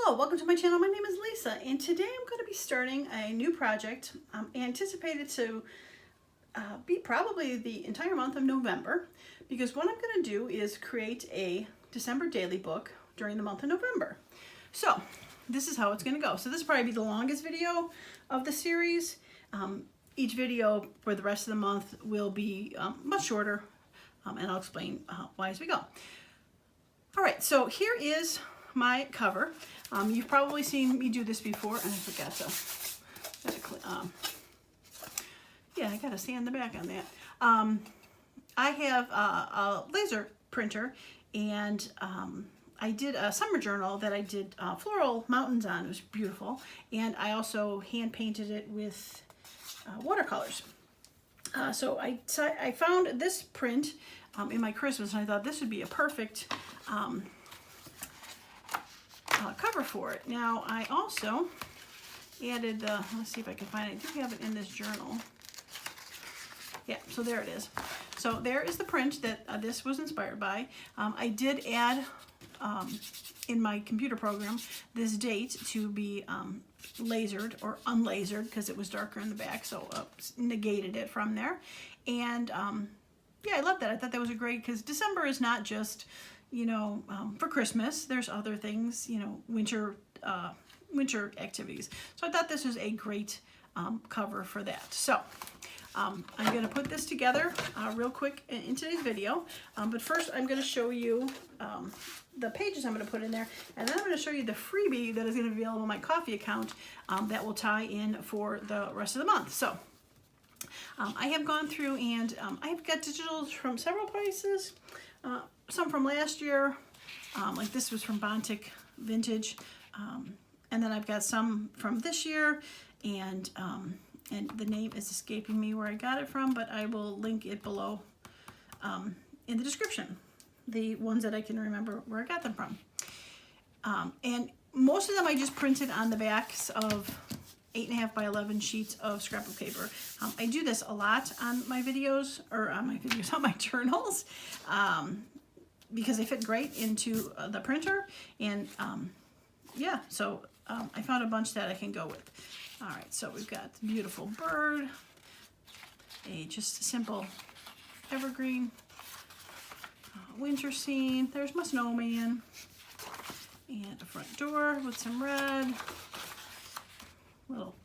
Hello, welcome to my channel. My name is Lisa, and today I'm going to be starting a new project anticipated to be probably the entire month of November, because what I'm going to do is create a December daily book during the month of November. So this is how it's going to go. So this will probably be the longest video of the series. Each video for the rest of the month will be much shorter, and I'll explain why as we go. All right, so here is my cover. You've probably seen me do this before, and I forgot to yeah, I gotta sand the back on that. I have a laser printer, and I did a summer journal that I did floral mountains on. It was beautiful, and I also hand painted it with watercolors. So I found this print in my Christmas, and I thought this would be a perfect cover for it. Now I also added the, let's see if I can find it. I do have it in this journal. Yeah, so there it is. So there is the print that this was inspired by. I did add in my computer program this date to be lasered or unlasered because it was darker in the back, so negated it from there. And yeah, I love that. I thought that was a great, because December is not just, you know, for Christmas. There's other things, you know, winter activities. So I thought this was a great cover for that. So I'm going to put this together real quick in today's video. But first I'm going to show you the pages I'm going to put in there, and then I'm going to show you the freebie that is going to be available on my coffee account that will tie in for the rest of the month. So I have gone through, and I've got digitals from several places. Some from last year, like this was from Bontic Vintage, and then I've got some from this year, and the name is escaping me where I got it from, but I will link it below in the description, the ones that I can remember where I got them from. And most of them I just printed on the backs of 8.5 by 11 sheets of scrapbook paper. I do this a lot on my videos, or on my journals, because they fit great into the printer. And yeah, so I found a bunch that I can go with. All right, so we've got the beautiful bird, just a simple evergreen winter scene. There's my snowman, and a front door with some red, little,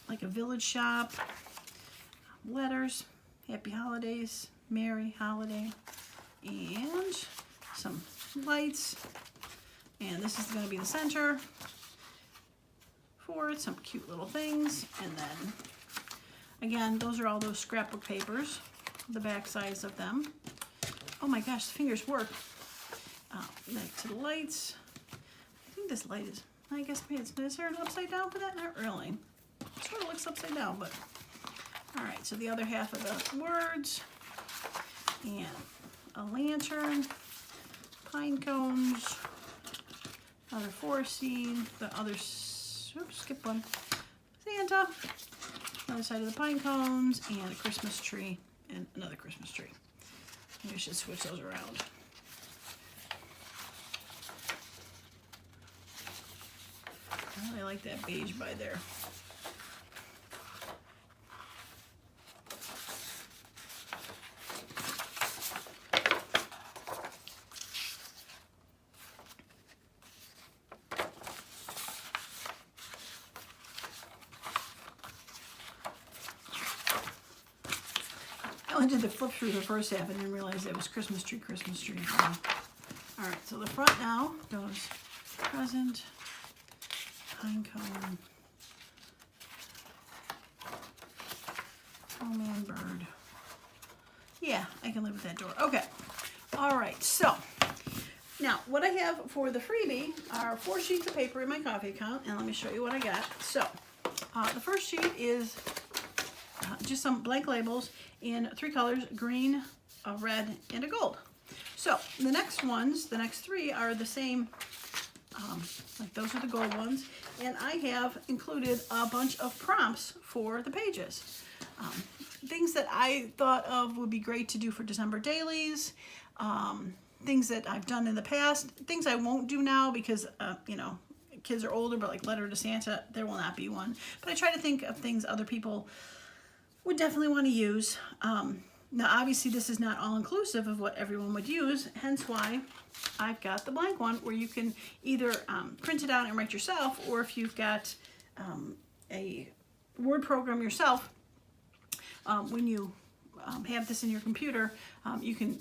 like a village shop, letters, happy holidays, merry holiday, and some lights. And this is going to be the center for it, some cute little things. And then again, those are all those scrapbook papers, the back sides of them. Oh my gosh, the fingers work. Back to the lights. I think this light is, I guess maybe it's, is there an upside down for that? Not really. It sort of looks upside down, but all right. So the other half of the words, and a lantern, pine cones, other forest scene, the other, oops, skip one, Santa, other side of the pine cones, and a Christmas tree, and another Christmas tree. Maybe I should switch those around. I really like that beige by there. I only did the flip through the first half and didn't realize it was Christmas tree, Christmas tree. All right, so the front now goes present, pine cone, snowman, bird. Yeah, I can live with that door. Okay, all right, so now what I have for the freebie are 4 sheets of paper in my coffee account, and let me show you what I got. So the first sheet is just some blank labels in 3 colors, green, a red, and a gold. So the next ones, the next 3 are the same, like those are the gold ones, and I have included a bunch of prompts for the pages. Things that I thought of would be great to do for December dailies, things that I've done in the past, things I won't do now because, you know, kids are older, but like Letter to Santa, there will not be one. But I try to think of things other people would definitely want to use. Now, obviously, this is not all-inclusive of what everyone would use, hence why I've got the blank one where you can either print it out and write yourself, or if you've got a Word program yourself, when you have this in your computer, you can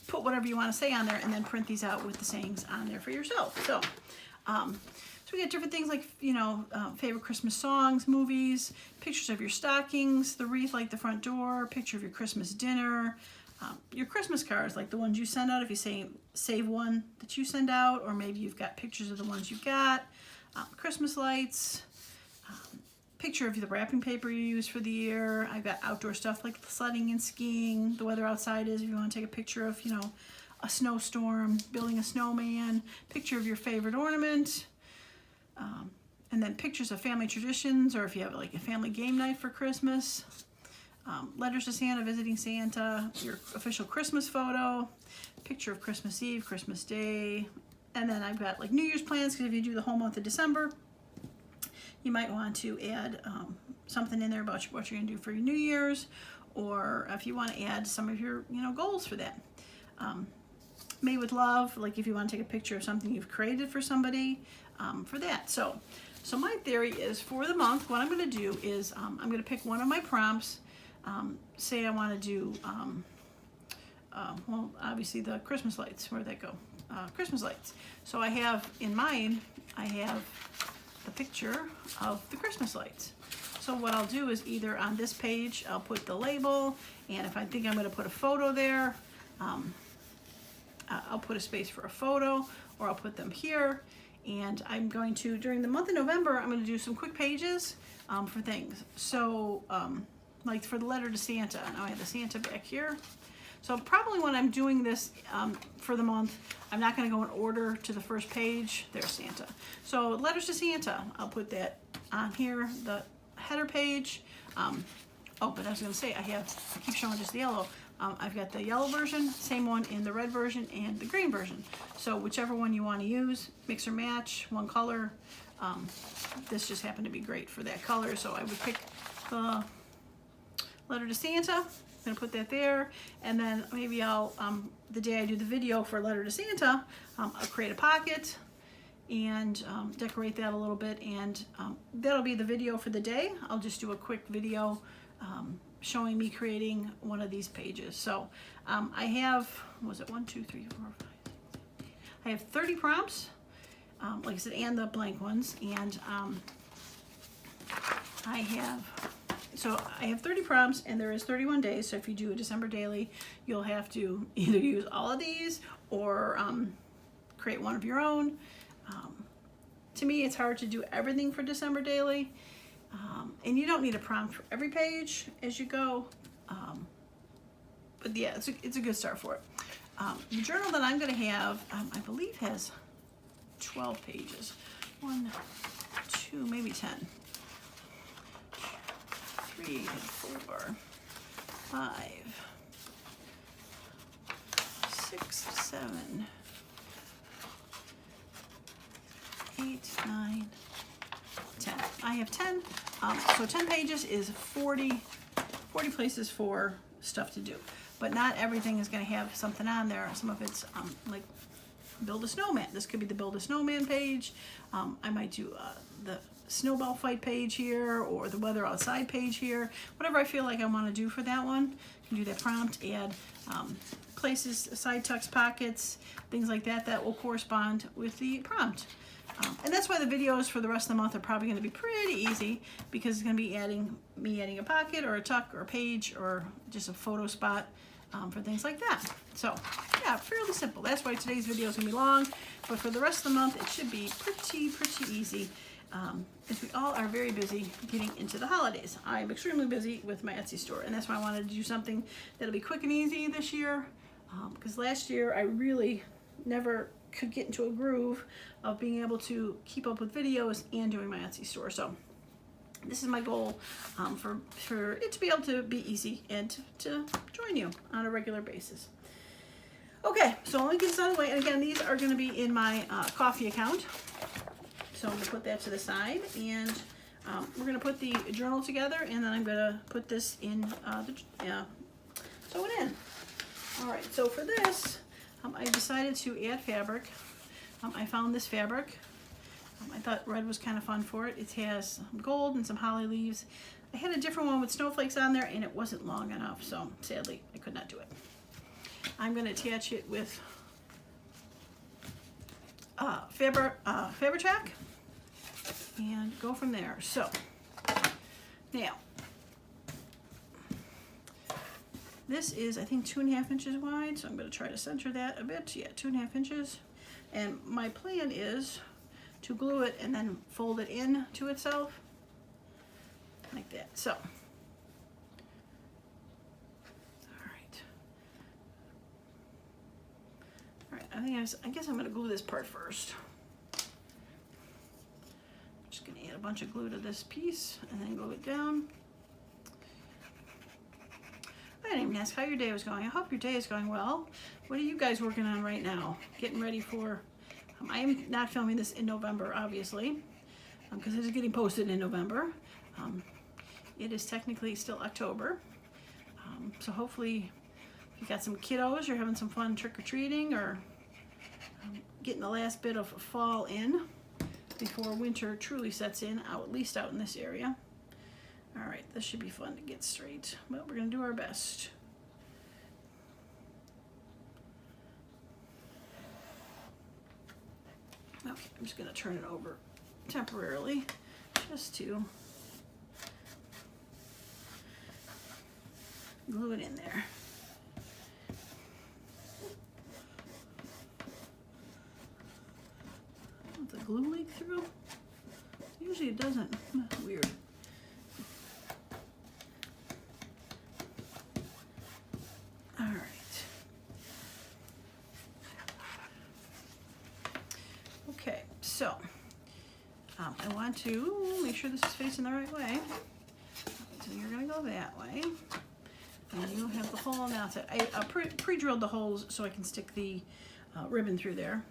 put whatever you want to say on there and then print these out with the sayings on there for yourself. So, so we get different things like, you know, favorite Christmas songs, movies, pictures of your stockings, the wreath like the front door, picture of your Christmas dinner, your Christmas cards like the ones you send out if you say save one that you send out, or maybe you've got pictures of the ones you got, Christmas lights, picture of the wrapping paper you use for the year. I've got outdoor stuff like sledding and skiing, the weather outside is if you want to take a picture of, you know, a snowstorm, building a snowman, picture of your favorite ornament, and then pictures of family traditions, or if you have like a family game night for Christmas, letters to Santa, visiting Santa, your official Christmas photo, picture of Christmas Eve, Christmas Day, and then I've got like New Year's plans, because if you do the whole month of December, you might want to add something in there about what you're going to do for your New Year's, or if you want to add some of your, you know, goals for that. Made with love, like if you want to take a picture of something you've created for somebody, for that. So my theory is for the month, what I'm going to do is I'm going to pick one of my prompts. Say I want to do, well, obviously the Christmas lights. Where'd that go? Christmas lights. So I have in mind, I have the picture of the Christmas lights. So what I'll do is either on this page, I'll put the label, and if I think I'm going to put a photo there, I'll put a space for a photo, or I'll put them here. And I'm going to, during the month of November, I'm going to do some quick pages for things. So, like for the letter to Santa, now I have the Santa back here. So probably when I'm doing this for the month, I'm not going to go in order to the first page. There's Santa. So letters to Santa, I'll put that on here, the header page. Oh, but I was going to say, I keep showing just the yellow. I've got the yellow version, same one in the red version and the green version. So whichever one you want to use, mix or match, one color. This just happened to be great for that color, so I would pick the letter to Santa. I'm going to put that there, and then maybe I'll, the day I do the video for letter to Santa, I'll create a pocket and decorate that a little bit, and that'll be the video for the day. I'll just do a quick video showing me creating one of these pages. So I have, was it 1, 2, 3, 4, 5, 6, 7, 8. I have 30 prompts, like I said, and the blank ones, and I have 30 prompts, and there is 31 days. So if you do a December daily, you'll have to either use all of these or create one of your own. To me, it's hard to do everything for December daily. And you don't need a prompt for every page as you go, but yeah, it's a good start for it. The journal that I'm going to have, I believe has 12 pages. 1, 2, maybe 10. 3, 4, 5, 6, 7, 8, 9, 10. I have 10. So 10 pages is 40 places for stuff to do. But not everything is going to have something on there. Some of it's like build a snowman. This could be the build a snowman page. I might do the snowball fight page here, or the weather outside page here. Whatever I feel like I want to do for that one, I can do that prompt, add places, side tucks, pockets, things like that that will correspond with the prompt. And that's why the videos for the rest of the month are probably going to be pretty easy, because it's going to be me adding a pocket or a tuck or a page or just a photo spot for things like that. So yeah, fairly simple. That's why today's video is going to be long, but for the rest of the month it should be pretty easy, as we all are very busy getting into the holidays. I'm extremely busy with my Etsy store, and that's why I wanted to do something that'll be quick and easy this year, because last year I really never could get into a groove of being able to keep up with videos and doing my Etsy store. So this is my goal, for it to be able to be easy and to join you on a regular basis. Okay, so let me get this out of the way. And again, these are going to be in my coffee account. So I'm going to put that to the side. And we're going to put the journal together. And then I'm going to put this in sew it in. All right, so for this, I decided to add fabric. I found this fabric. I thought red was kind of fun for it. It has gold and some holly leaves. I had a different one with snowflakes on there, and it wasn't long enough, so sadly, I could not do it. I'm going to attach it with Fabri-Tac and go from there. So, now, this is, I think, 2.5 inches wide, so I'm going to try to center that a bit. Yeah, 2.5 inches. And my plan is to glue it and then fold it in to itself like that. So, all right, I guess I'm going to glue this part first. I'm just going to add a bunch of glue to this piece and then glue it down. I didn't even ask how your day was going. I hope your day is going well. What are you guys working on right now? Getting ready for I am not filming this in November, obviously, because it is getting posted in November. It is technically still October. So hopefully if you got some kiddos, you're having some fun trick-or-treating or getting the last bit of fall in before winter truly sets in, at least out in this area. All right, this should be fun to get straight, but we're going to do our best. Okay, I'm just going to turn it over temporarily just to glue it in there. Does the glue leak through? Usually it doesn't. Weird. All right. Okay, so I want to make sure this is facing the right way. So you're going to go that way. And you have the hole now. I pre-drilled the holes so I can stick the ribbon through there.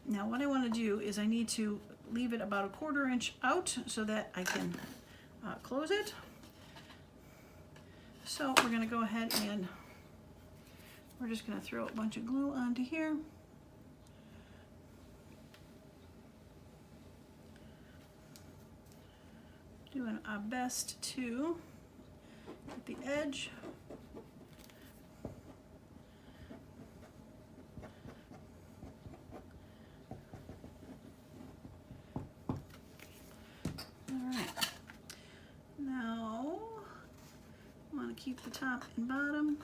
Now what I want to do is I need to leave it about 1/4 inch out so that I can close it. So we're going to go ahead and we're just going to throw a bunch of glue onto here. Doing our best to get the edge. All right. Now, I want to keep the top and bottom.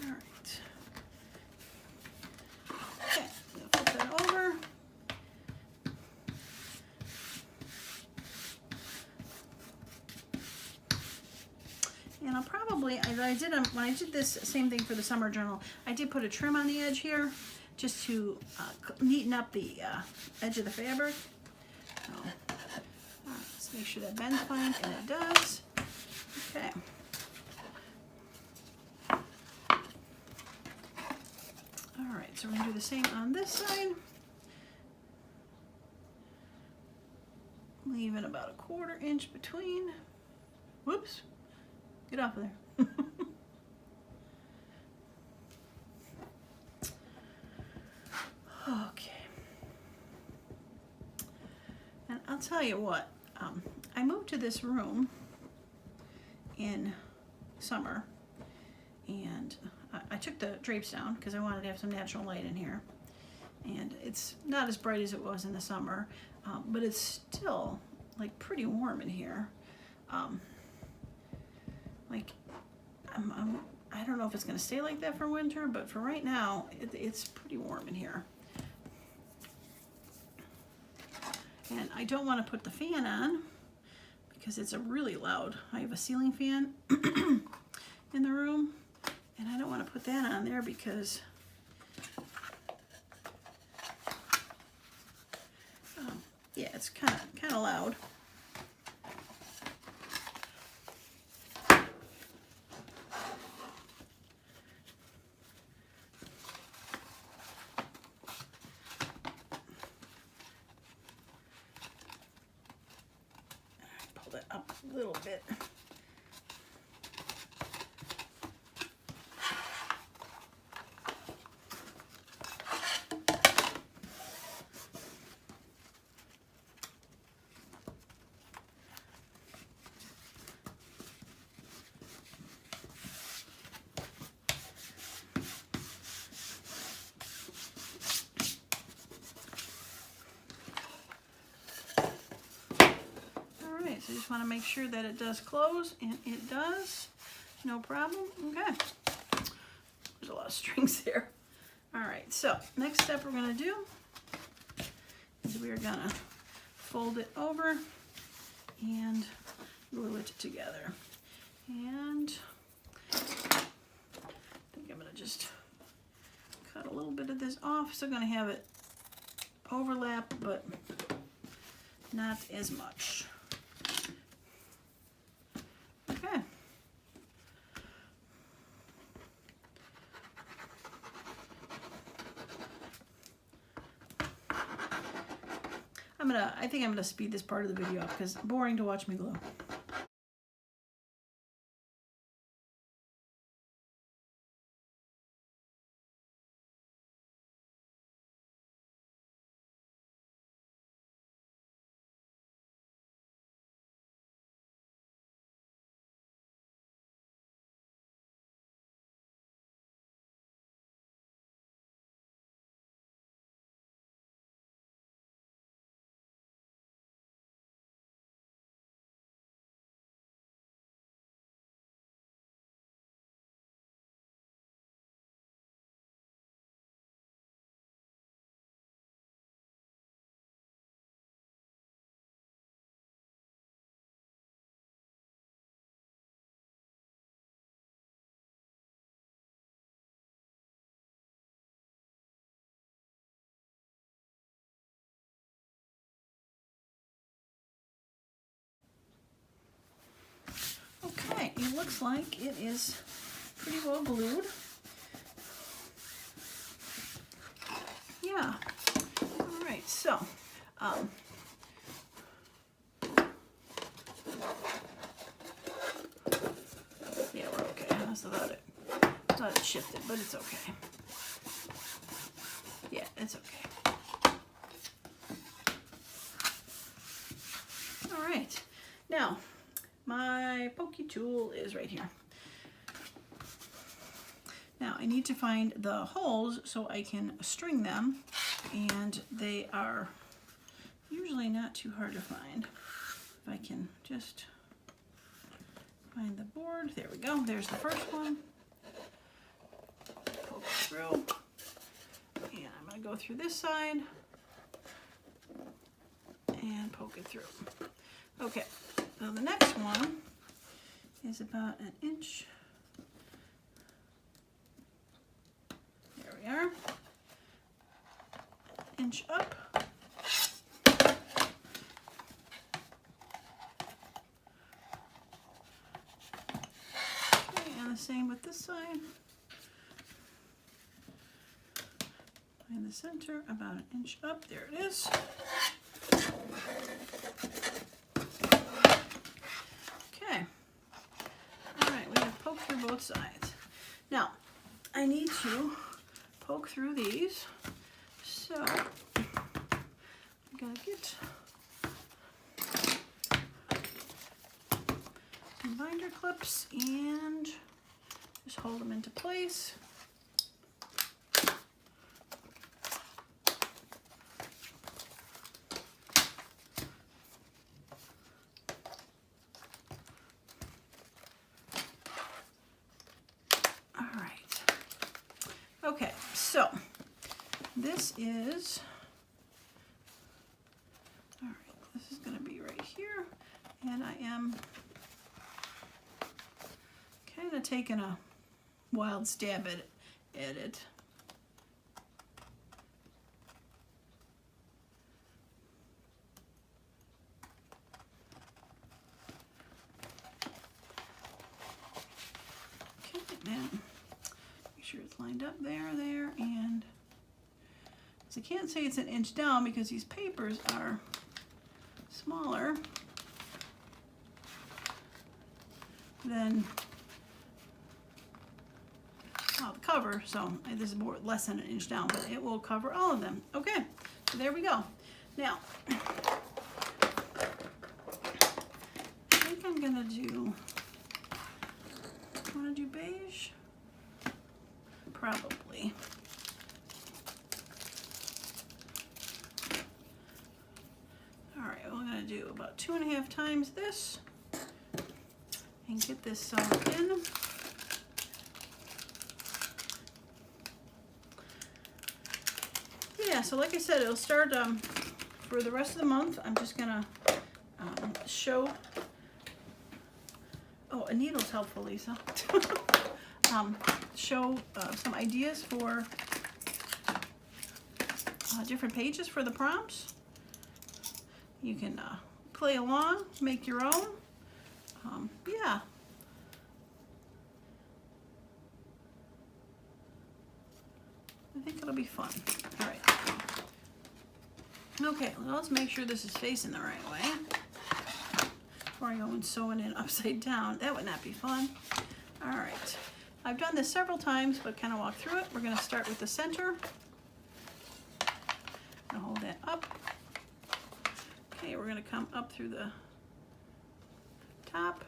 All right. Okay, flip that over. And I'll probably, when I did this same thing for the summer journal, I did put a trim on the edge here just to neaten up the edge of the fabric. So, let's make sure that bends fine, and it does. Okay. All right, so we're gonna do the same on this side. Leaving about 1/4 inch between. Whoops. Get off of there. Okay. And I'll tell you what, I moved to this room in summer, and I took the drapes down because I wanted to have some natural light in here. And it's not as bright as it was in the summer, but it's still like pretty warm in here. I don't know if it's going to stay like that for winter, but for right now, it's pretty warm in here. And I don't want to put the fan on because it's a really loud. I have a ceiling fan in the room, and I don't want to put that on there because yeah, it's kind of loud. little bit. So you just want to make sure that it does close, and it does, no problem. Okay, there's a lot of strings there. All right, so next step we're going to do is we're going to fold it over and glue it together. And I think I'm going to just cut a little bit of this off. So I'm going to have it overlap, but not as much. Okay. I think I'm gonna speed this part of the video up because it's boring to watch me glue. Okay, it looks like it is pretty well glued. Yeah. All right, so yeah, we're okay. I thought it shifted, but it's okay. Yeah, it's okay. All right, now my pokey tool is right here. Now I need to find the holes so I can string them, and they are usually not too hard to find. If I can just find the board. There we go. There's the first one. Poke it through. And I'm going to go through this side and poke it through. Okay, so the next one is about an inch. There we are. Inch up. Okay, and the same with this side. Find the center, about an inch up. There it is. Okay. All right, we have poked through both sides. Now, I need to poke through these. So, I'm gonna get some binder clips and just hold them into place. Okay, so this is, all right, this is going to be right here, and I am kind of taking a wild stab at it. Okay, then make sure it's lined up there, and so I can't say it's an inch down because these papers are smaller. than the cover, so this is less than 1 inch down, but it will cover all of them. Okay, so there we go. Now, I think I'm gonna do, beige? Probably. All right, we're gonna do about 2.5 times this and get this sewn in. Yeah, so like I said, it'll start for the rest of the month. I'm just gonna show. Oh, a needle's helpful, Lisa. Show some ideas for different pages for the prompts. You can play along, make your own. Yeah. I think it'll be fun. All right. Okay, well, let's make sure this is facing the right way before I go and sew it in upside down. That would not be fun. All right. I've done this several times, but kind of walk through it. We're going to start with the center. I'll hold that up. Okay, we're going to come up through the top.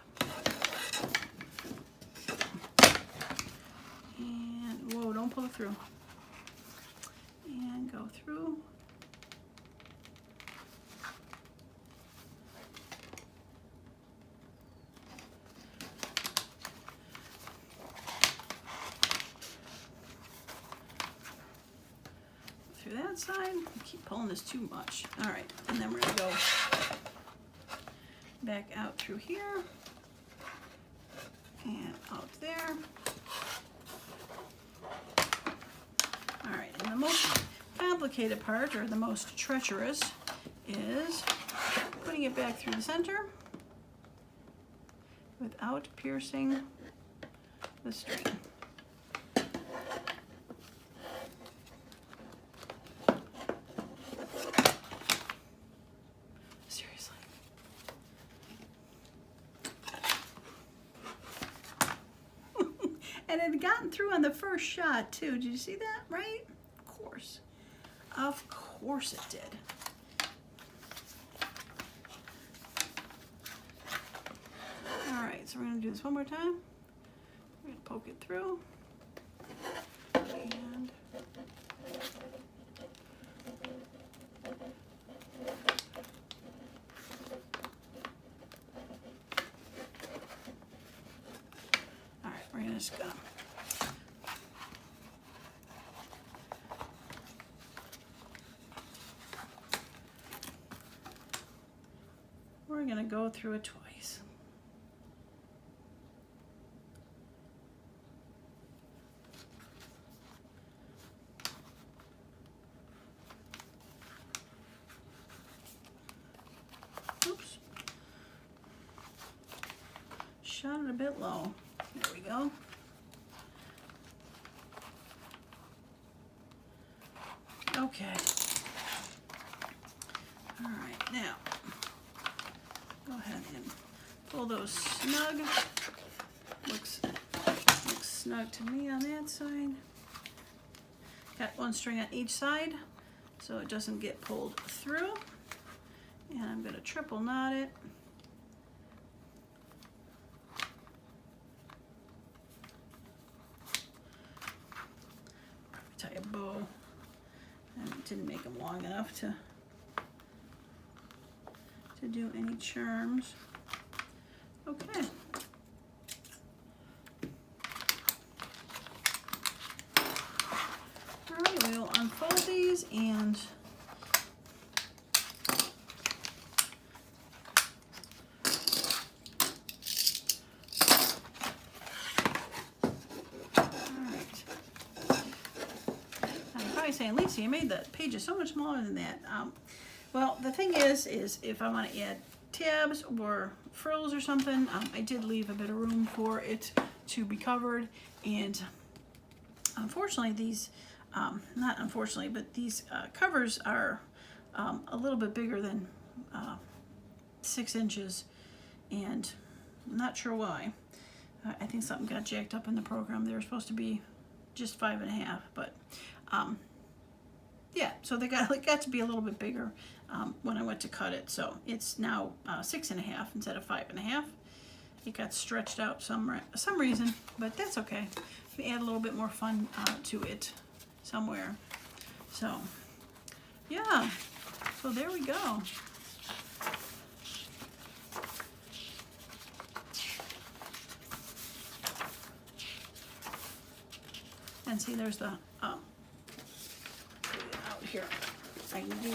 And, whoa, don't pull it through. And go through. Through that side. I keep pulling this too much. All right, and then we're gonna go back out through here and out there. All right, and the most complicated part, or the most treacherous, is putting it back through the center without piercing the string. Seriously. And it had gotten through on the first shot too. Did you see that? Right? Of course. Of course it did. All right, so we're gonna do this one more time. We're gonna poke it through. And all right, we're gonna just go. We're gonna go through it twice. Oops. Shot it a bit low. There we go. Okay. All right, now go ahead and pull those snug. Looks snug to me on that side. Got one string on each side so it doesn't get pulled through. And I'm going to triple knot it. Tie a bow. I didn't make them long enough to do any charms. Okay. All right, we'll unfold these and saying, Lisa, you made the pages so much smaller than that. Well, the thing is if I want to add tabs or frills or something, I did leave a bit of room for it to be covered. And unfortunately, these, not unfortunately, but these covers are a little bit bigger than 6 inches, and I'm not sure why. I think something got jacked up in the program. They were supposed to be just 5.5, but yeah, so it got to be a little bit bigger when I went to cut it. So it's now 6.5 instead of 5.5. It got stretched out some reason, but that's okay. We add a little bit more fun to it somewhere. So yeah, so there we go. And see, there's the out here. I can do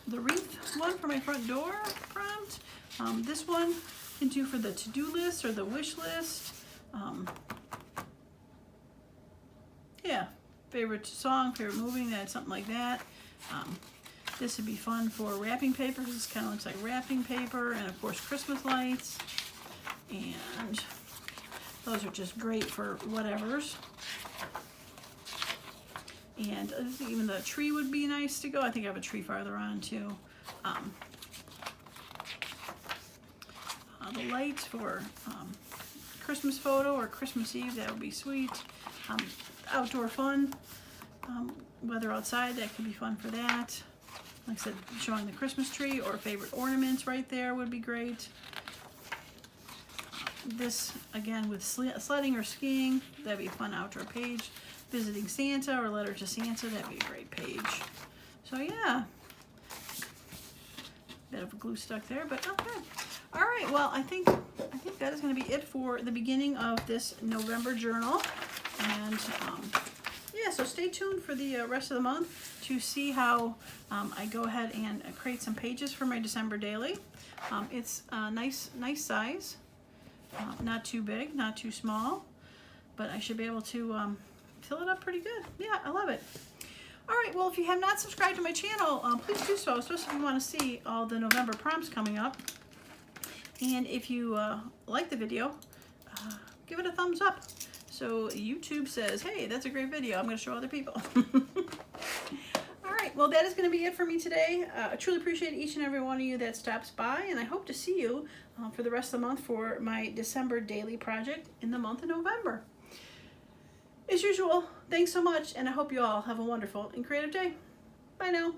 the wreath one for my front door prompt. This one can do for the to-do list or the wish list. Yeah, favorite song, favorite movie, something like that. This would be fun for wrapping paper. This kind of looks like wrapping paper, and of course Christmas lights. And those are just great for whatevers. And even the tree would be nice to go. I think I have a tree farther on too. The lights for Christmas photo or Christmas Eve, that would be sweet. Outdoor fun, weather outside, that could be fun for that. Like I said, showing the Christmas tree or favorite ornaments right there would be great. This, again, with sledding or skiing, that'd be a fun outdoor page. Visiting Santa or letter to Santa, that'd be a great page. So yeah, bit of a glue stuck there, but okay. All right, well, I think that is going to be it for the beginning of this November journal. And yeah, so stay tuned for the rest of the month to see how I go ahead and create some pages for my December daily. It's a nice size, not too big, not too small, but I should be able to fill it up pretty good. Yeah, I love it. All right, well, if you have not subscribed to my channel, please do so, especially if you want to see all the November prompts coming up. And if you like the video, give it a thumbs up. So YouTube says, hey, that's a great video. I'm going to show other people. All right, well, that is going to be it for me today. I truly appreciate each and every one of you that stops by, and I hope to see you for the rest of the month for my December daily project in the month of November. As usual, thanks so much, and I hope you all have a wonderful and creative day. Bye now.